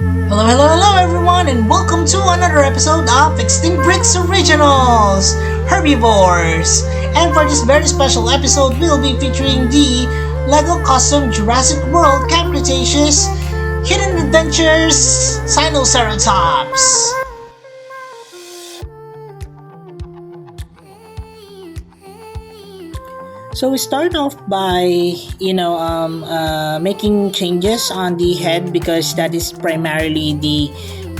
Hello everyone, and welcome to another episode of Extinct Bricks Originals Herbivores. And for this very special episode, we'll be featuring the LEGO Custom Jurassic World Camp Cretaceous Hidden Adventures Sinoceratops. So we start off by making changes on the head, because that is primarily the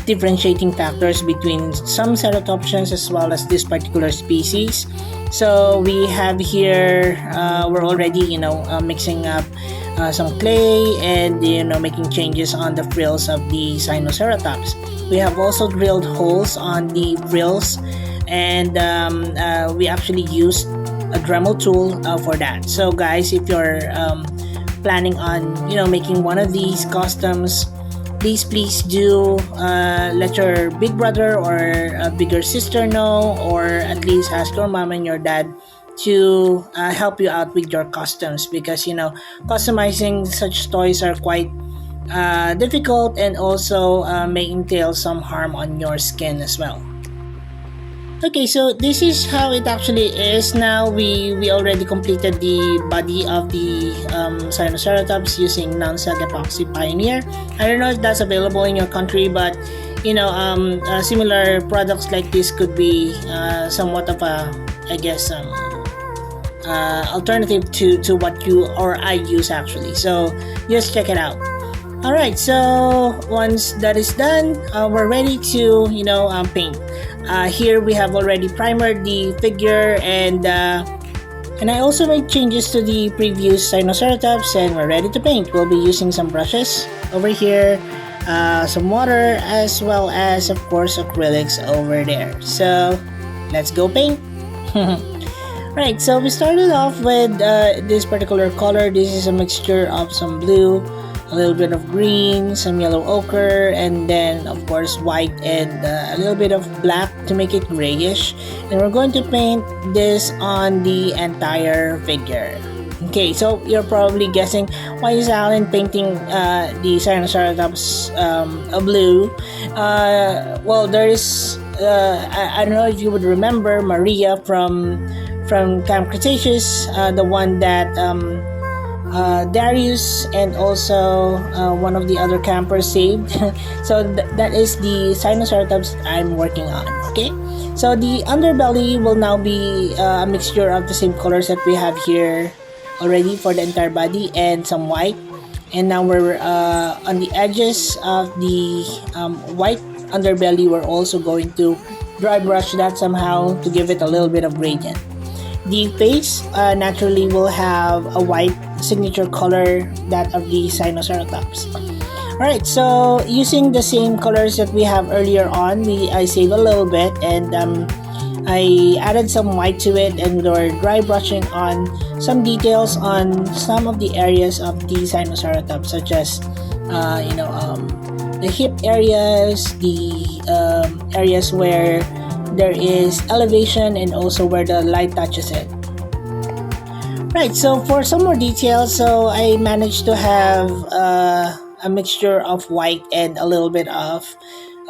differentiating factors between some ceratopsians as well as this particular species. So we have here we're already mixing up some clay and making changes on the frills of the Sinoceratops. We have also drilled holes on the frills, and we actually used a Dremel tool for that. So guys, if you're planning on making one of these customs, please do let your big brother or a bigger sister know, or at least ask your mom and your dad to help you out with your customs, because customizing such toys are quite difficult, and also may entail some harm on your skin as well. Okay, so this is how it actually is. Now we already completed the body of the Sinoceratops using non-silk epoxy Pioneer. I don't know if that's available in your country, but similar products like this could be somewhat of a, alternative to what you or I use actually. So just check it out. Alright, so once that is done, we're ready to paint. Here we have already primered the figure, and I also made changes to the previous Sinoceratops, and we're ready to paint. We'll be using some brushes over here, some water, as well as of course acrylics over there. So let's go paint. Right, so we started off with this particular color. This is a mixture of some blue, a little bit of green, some yellow ochre, and then of course white and a little bit of black to make it grayish. And we're going to paint this on the entire figure. Okay, so you're probably guessing, why is Allan painting the Sinoceratops blue? Well, there is I don't know if you would remember Maria from Camp Cretaceous, the one that Darius and also one of the other campers saved. So that is the Sinoceratops I'm working on. Okay, so the underbelly will now be a mixture of the same colors that we have here already for the entire body, and some white. And now we're on the edges of the white underbelly. We're also going to dry brush that somehow to give it a little bit of gradient. The face naturally will have a white signature color, that of the Sinoceratops. Alright, so using the same colors that we have earlier on, I saved a little bit, and I added some white to it, and we're dry brushing on some details on some of the areas of the Sinoceratops, such as the hip areas, the areas where there is elevation, and also where the light touches it. Right, so for some more details, so I managed to have a mixture of white and a little bit of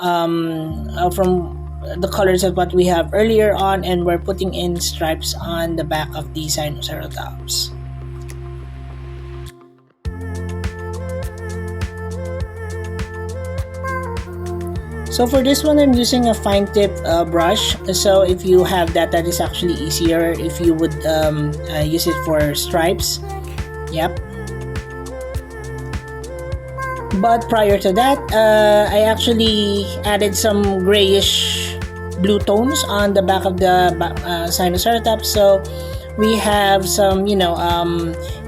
from the colors of what we have earlier on, and we're putting in stripes on the back of the Sinoceratops. So for this one, I'm using a fine tip brush. So if you have that is actually easier if you would use it for stripes. Yep. But prior to that, I actually added some grayish blue tones on the back of the Sinoceratops. So we have some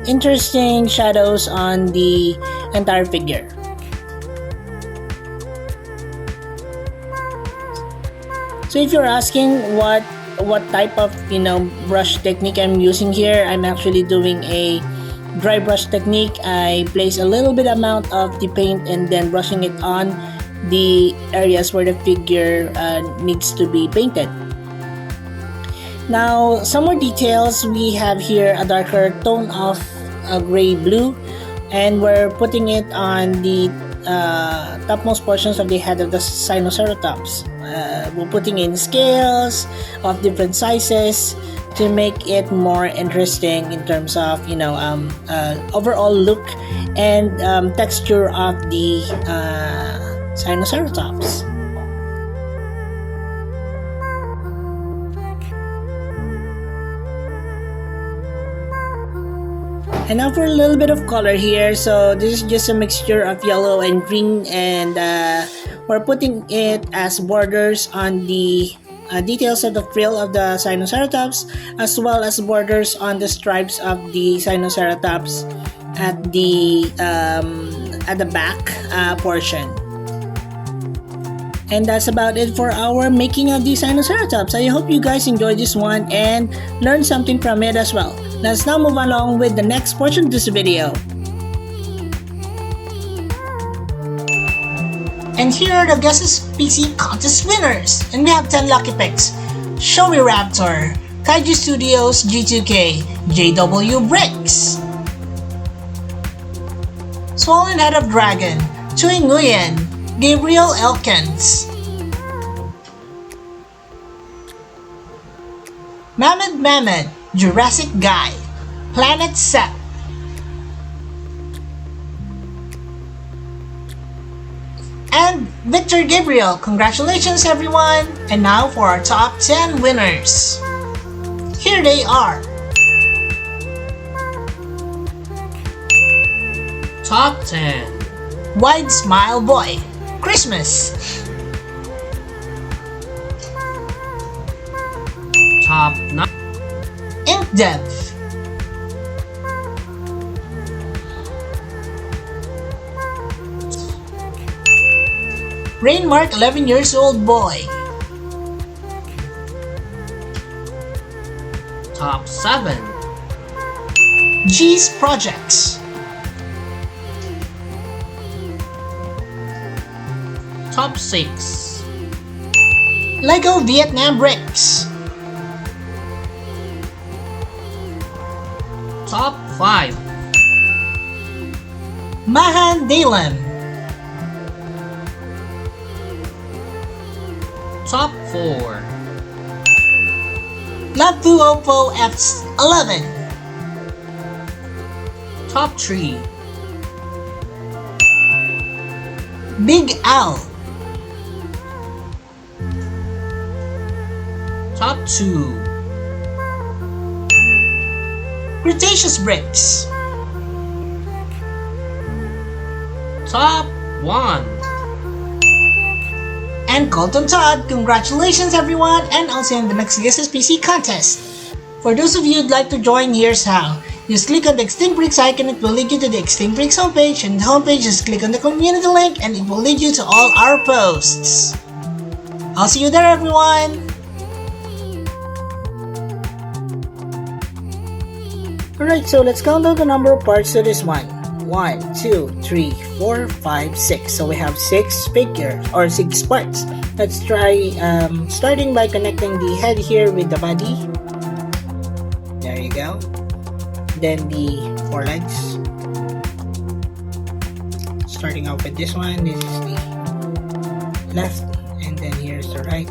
interesting shadows on the entire figure. So if you're asking what type of brush technique I'm using here, I'm actually doing a dry brush technique. I place a little bit amount of the paint and then brushing it on the areas where the figure needs to be painted. Now, some more details. We have here a darker tone of a gray blue, and we're putting it on the topmost portions of the head of the Sinoceratops. We're putting in scales of different sizes to make it more interesting in terms of overall look and texture of the Sinoceratops. And now for a little bit of color here. So this is just a mixture of yellow and green, and we're putting it as borders on the details of the frill of the Sinoceratops, as well as borders on the stripes of the Sinoceratops at the back portion. And that's about it for our making of the Sinoceratops. I hope you guys enjoyed this one and learned something from it as well. Let's now move along with the next portion of this video. And here are the Guesses PC contest winners. And we have 10 lucky picks. Showy Raptor, Kaiju Studios G2K, JW Bricks, Swollen Head of Dragon, Chui Nguyen, Gabriel Elkins, Mehmed, Jurassic Guy, Planet Set, and Victor Gabriel. Congratulations everyone! And now for our top 10 winners. Here they are. Top 10. Wide Smile Boy, Christmas. Top 9. Ink Dev, Rainmark 11 years old boy. Top 7. G's Projects. Top 6. Lego Vietnam Bricks. Top 5. Mahan Dalem. Top 4. Lapu Oppo F11. Top 3. Big Al. Top 2. Cretaceous Bricks. Top 1. And Colton Todd. Congratulations everyone, and I'll see you in the next Guesses PC contest. For those of you who'd like to join, here's how. Just click on the Extinct Bricks icon, it will lead you to the Extinct Bricks homepage, and the homepage just click on the community link and it will lead you to all our posts. I'll see you there everyone! Alright, so let's count down the number of parts to this one. 1, 2, 3, 4, 5, 6. So we have 6 figures or 6 parts. Let's try starting by connecting the head here with the body. There you go. Then the 4 legs. Starting out with this one. This is the left, and then here's the right.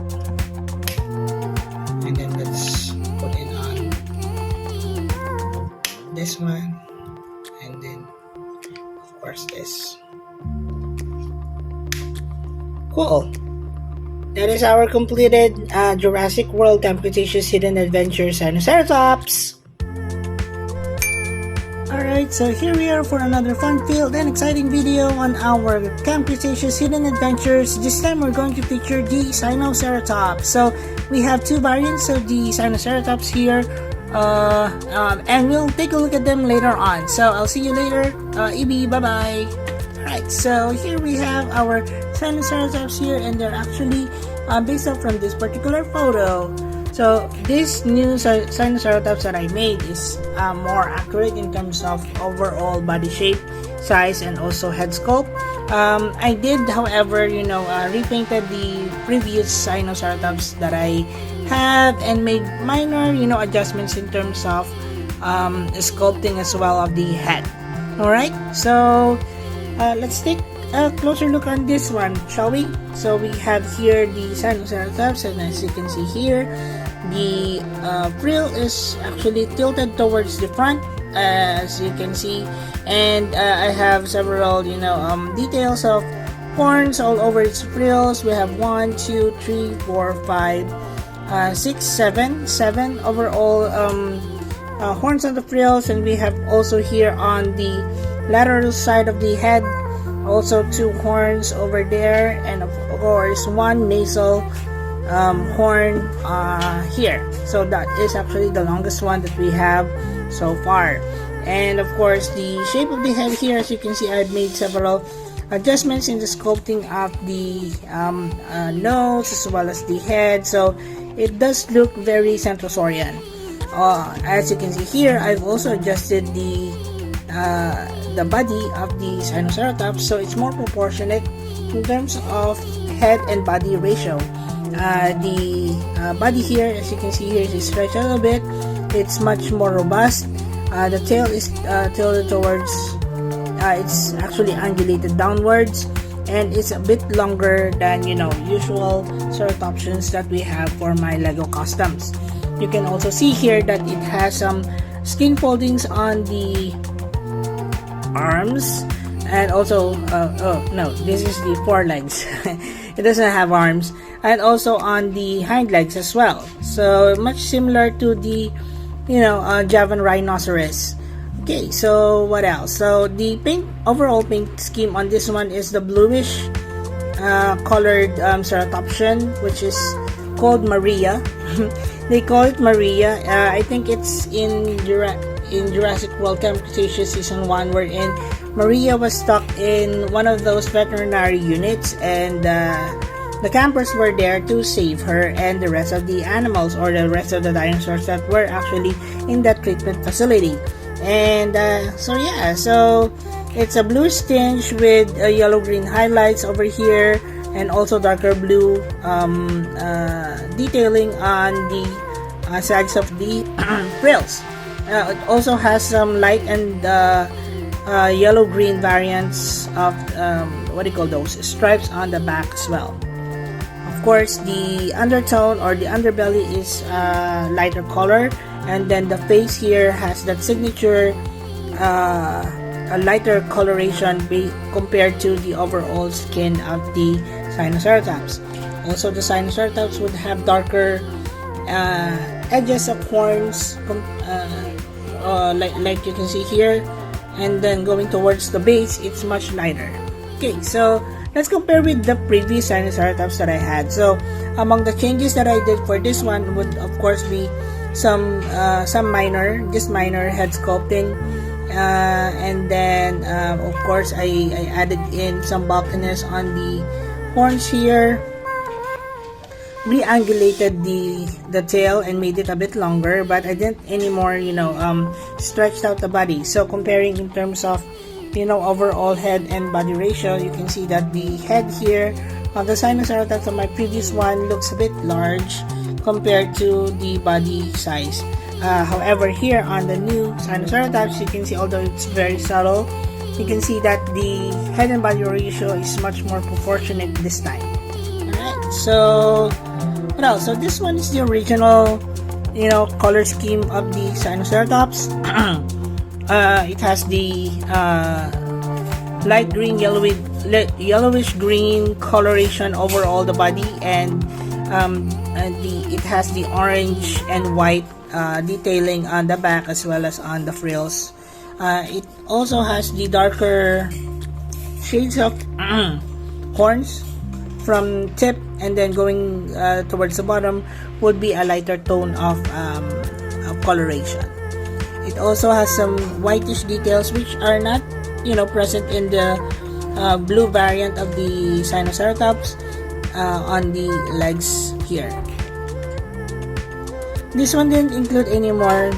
And then let's put it on this one, and then of course this. Cool. That is our completed Jurassic World Camp Cretaceous Hidden Adventure Sinoceratops. Alright, so here we are for another fun-filled and exciting video on our Camp Cretaceous Hidden Adventures. This time we're going to feature the Sinoceratops. So we have 2 variants of the Sinoceratops here, and we'll take a look at them later on. So I'll see you later. EB, bye-bye. Alright, so here we have our Sinoceratops here, and they're actually based off from this particular photo. So this new Sinoceratops that I made is more accurate in terms of overall body shape, size, and also head sculpt. I did, however, repainted the previous Sinoceratops that I have and made minor, adjustments in terms of sculpting as well of the head. Alright, so let's take a closer look on this one, shall we? So we have here the Sinoceratops, and as you can see here, the frill is actually tilted towards the front, as you can see, and I have several details of horns all over its frills. We have 1, 2, 3, 4, 5, 6, 7 overall horns on the frills, and we have also here on the lateral side of the head also 2 horns over there, and of course 1 nasal horn here. So that is actually the longest one that we have so far. And of course the shape of the head here, as you can see, I've made several adjustments in the sculpting of the nose as well as the head, so it does look very Centrosaurian. As you can see here, I've also adjusted the body of the Sinoceratops, so it's more proportionate in terms of head and body ratio. The body here, as you can see here, is stretched a little bit. It's much more robust. The tail is tilted towards, it's actually angulated downwards, and it's a bit longer than usual ceratopsians that we have for my Lego customs. You can also see here that it has some skin foldings on the arms, and also oh no, this is the forelegs. It doesn't have arms, and also on the hind legs as well, so much similar to the Javan rhinoceros. Okay, so what else? So the overall paint scheme on this one is the bluish colored ceratopsian, which is called Maria. They call it Maria. I think it's in Jurassic World Camp Cretaceous Season 1, wherein Maria was stuck in one of those veterinary units, and the campers were there to save her and the rest of the animals, or the rest of the dinosaurs that were actually in that treatment facility. And so it's a blue tinge with yellow-green highlights over here, and also darker blue detailing on the sides of the frills. It also has some light and yellow-green variants of stripes on the back as well. Of course, the undertone or the underbelly is lighter color, and then the face here has that signature a lighter coloration compared to the overall skin of the Sinoceratops. Also, the Sinoceratops would have darker edges of horns, like you can see here, and then going towards the base, it's much lighter. Okay, so let's compare with the previous Sinoceratops that I had. So among the changes that I did for this one would of course be some minor head sculpting, and then of course I added in some bulkiness on the horns here, re-angulated the tail and made it a bit longer, but I didn't anymore stretched out the body. So comparing in terms of overall head and body ratio, you can see that the head here of the Sinoceratops of my previous one looks a bit large compared to the body size. However, here on the new Sinoceratops, you can see, although it's very subtle, you can see that the head and body ratio is much more proportionate this time. Alright, so what else? So this one is the original color scheme of the Sinoceratops. It has the light green, yellowish green coloration over all the body, and it has the orange and white detailing on the back as well as on the frills. It also has the darker shades of horns from tip, and then going towards the bottom would be a lighter tone of coloration. It also has some whitish details which are not present in the blue variant of the Sinoceratops on the legs here. This one didn't include any more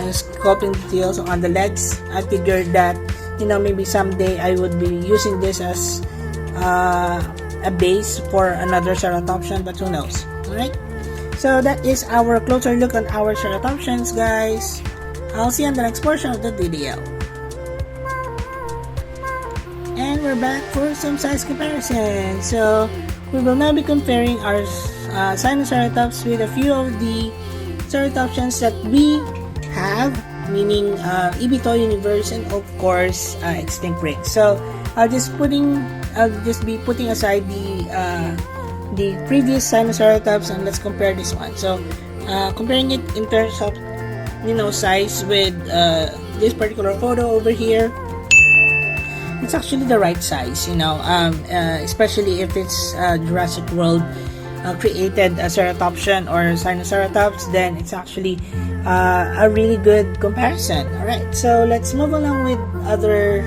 sculpting details on the legs. I figured that maybe someday I would be using this as a base for another ceratopsian, but who knows. Alright, so that is our closer look on our ceratopsians, guys. I'll see you on the next portion of the video. And we're back for some size comparison. So we will now be comparing our Sinoceratops with a few of the ceratopsians that we have, meaning Ibito universe and of course extinct break. So I'll just be putting aside the previous Sinoceratops and let's compare this one. So comparing it in terms of size with this particular photo over here, it's actually the right size, especially if it's Jurassic World created a ceratopsian or Sinoceratops, then it's actually a really good comparison. Alright, so let's move along with other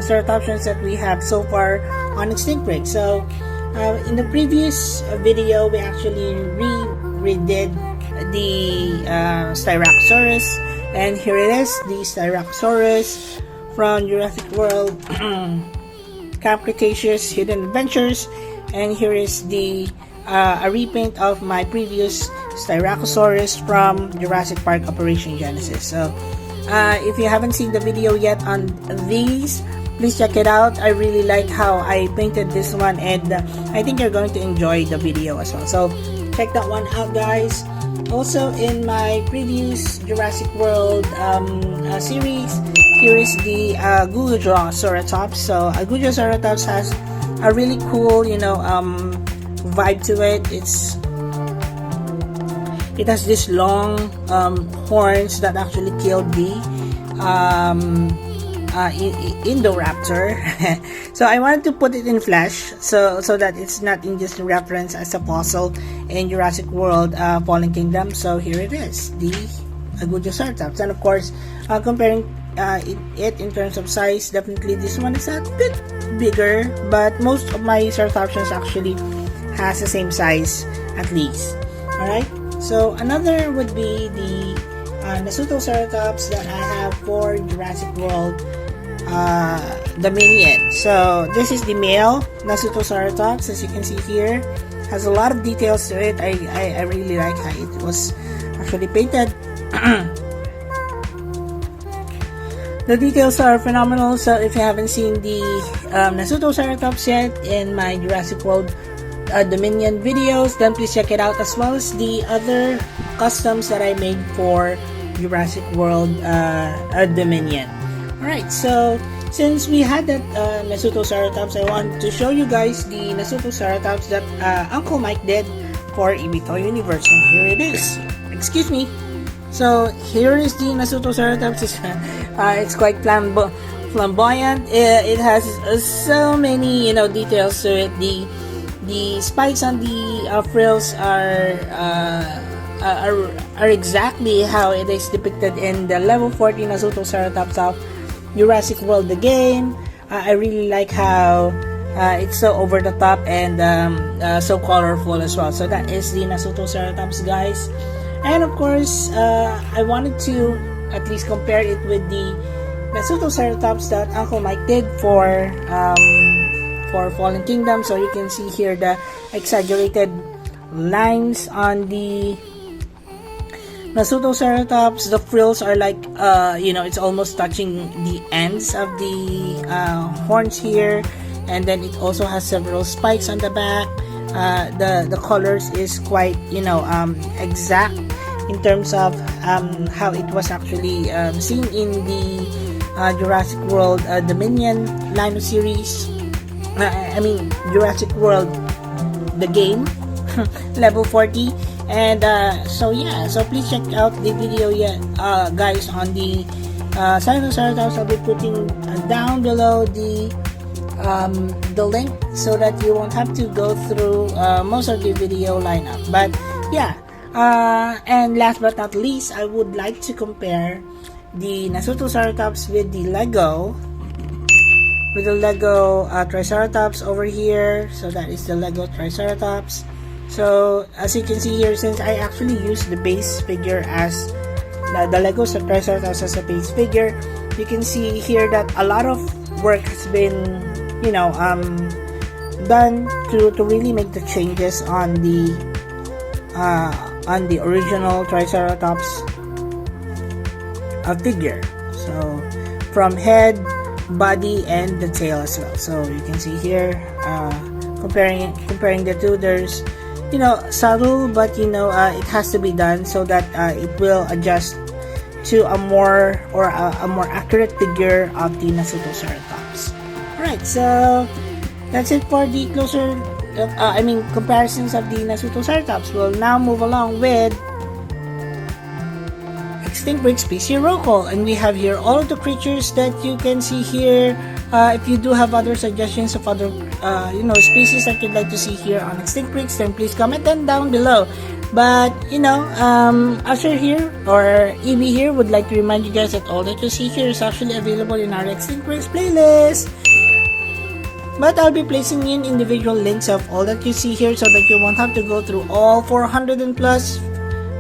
ceratopsians that we have so far on extinct break. So in the previous video, we actually redid the Styracosaurus, and here it is, the Styracosaurus from Jurassic World Camp Cretaceous Hidden Adventures, and here is the a repaint of my previous Styracosaurus from Jurassic Park Operation Genesis. So if you haven't seen the video yet on these, please check it out. I really like how I painted this one, and I think you're going to enjoy the video as well. So check that one out, guys. Also, in my previous Jurassic World series, here is the Jwcc. So Jwcc has a really cool, vibe to it. It has this long horns that actually killed the Indoraptor. So I wanted to put it in flesh, so that it's not in just reference as a fossil in Jurassic World Fallen Kingdom. So here it is, the Jwcc. And of course, comparing it in terms of size, definitely this one is a bit bigger, but most of my ceratopsians actually has the same size at least. Alright, so another would be the Nasutoceratops that I have for Jurassic World Dominion. So this is the male Nasutoceratops, as you can see here. Has a lot of details to it. I really like how it was actually painted. The details are phenomenal. So if you haven't seen the Nasutoceratops yet in my Jurassic World Dominion videos, then please check it out, as well as the other customs that I made for Jurassic World Dominion. Alright, so since we had that Nasutoceratops, I want to show you guys the Nasutoceratops that Uncle Mike did for Ibito Universe, and here it is. Excuse me. So here is the Nasutoceratops. It's quite flamboyant. It has so many details to it. The spikes on the frills are exactly how it is depicted in the level 40 Nasutoceratops of Jurassic World the game. I really like how it's so over the top and so colorful as well. So that is the Nasutoceratops, guys. And of course, I wanted to at least compare it with the Nasutoceratops that Uncle Mike did for Fallen Kingdom. So you can see here the exaggerated lines on the Nasutoceratops. The frills are like it's almost touching the ends of the horns here, and then it also has several spikes on the back. The colors is quite exact in terms of how it was actually seen in the Jurassic World Dominion line of series. I mean Jurassic World the game level 40. And so please check out the video guys on the Sinoceratops. I'll be putting down below the link so that you won't have to go through most of the video lineup. But and last but not least, I would like to compare the Nasutoceratops with the Lego Triceratops over here. So that is the Lego Triceratops. So as you can see here, since I actually used the base figure as the Lego Triceratops as a base figure, you can see here that a lot of work has been done to really make the changes on the original Triceratops figure. So from head body and the tail as well. So you can see here, comparing the two, there's subtle, but it has to be done so that it will adjust to a more accurate figure of the Sinoceratops. Alright, so that's it for the comparisons of the Sinoceratops. We'll now move along with Extinct Breed Species Roll Call, and we have here all of the creatures that you can see here. If you do have other suggestions of other species that you'd like to see here on Extinct Breeds, then please comment them down below. But Usher here or EB here would like to remind you guys that all that you see here is actually available in our Extinct Breeds playlist. But I'll be placing in individual links of all that you see here so that you won't have to go through all 400 and plus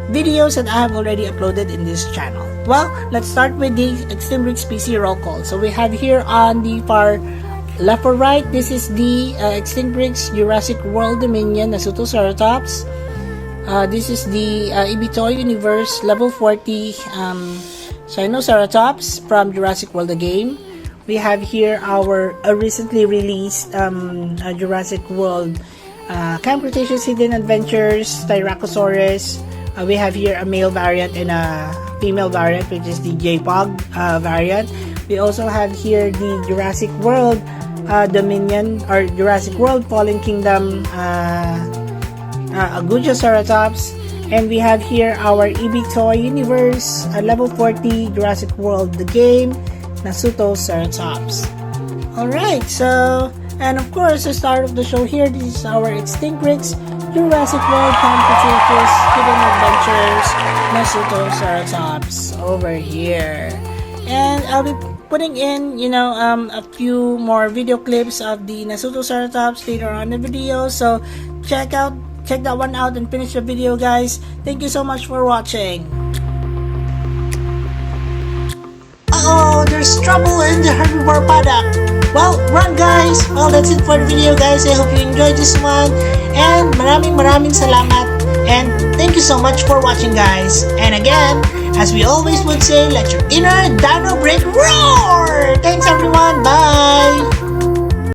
videos that I have already uploaded in this channel. Well, let's start with the Extinct Breed Species Roll Call. So we have here on the far left or right, this is the Extinct Breed Jurassic World Dominion Sinoceratops. This is the EB Toy Universe Level 40 Sinoceratops from Jurassic World the game. We have here our recently released Jurassic World Camp Cretaceous Hidden Adventures Styracosaurus. We have here a male variant and a female variant, which is the JPOG variant. We also have here the Jurassic World Dominion or Jurassic World Fallen Kingdom Jwcc, and we have here our EB Toy Universe Level 40 Jurassic World the game Sinoceratops. Alright, so, and of course the start of the show here, this is our Extinct Breed Jurassic World Camp Cretaceous Hidden Adventures Sinoceratops over here. And I'll be putting in a few more video clips of the Sinoceratops later on in the video, so check that one out and finish the video, guys. Thank you so much for watching. Uh-oh, there's trouble in the herbivore paddock. Well, run guys! Well, that's it for the video, guys. I hope you enjoyed this one. And maraming salamat. And thank you so much for watching, guys. And again, as we always would say, let your inner dino break roar! Thanks everyone, bye!